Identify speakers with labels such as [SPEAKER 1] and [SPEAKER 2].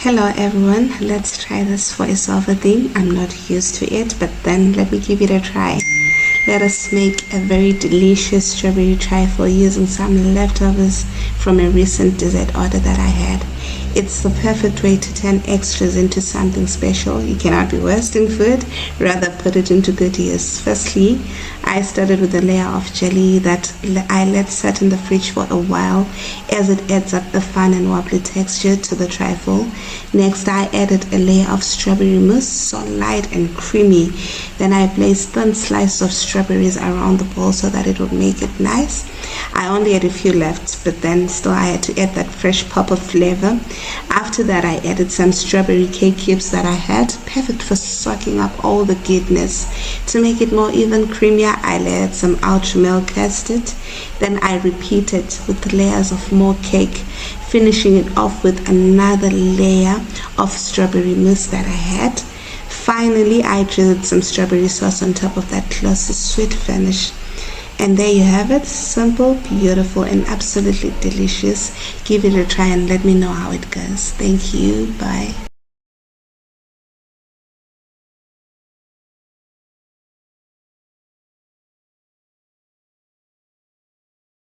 [SPEAKER 1] Hello everyone, let's try this voiceover thing. I'm not used to it, but then let me give it a try. Let us make a very delicious strawberry trifle using some leftovers from a recent dessert order that I had. It's the perfect way to turn extras into something special. You cannot be wasting food, rather put it into good use. Firstly, I started with a layer of jelly that I let set in the fridge for a while as it adds up a fun and wobbly texture to the trifle. Next, I added a layer of strawberry mousse, so light and creamy. Then I placed thin slices of strawberries around the bowl so that it would make it nice. I only had a few left, but then still I had to add that fresh pop of flavor. After that, I added some strawberry cake cubes that I had, perfect for soaking up all the goodness. To make it more even creamier, I layered some ultra milk custard. Then I repeated with layers of more cake, finishing it off with another layer of strawberry mousse that I had. Finally, I drizzled some strawberry sauce on top of that glossy sweet finish. And there you have it, simple, beautiful, and absolutely delicious. Give it a try and let me know how it goes. Thank you. Bye.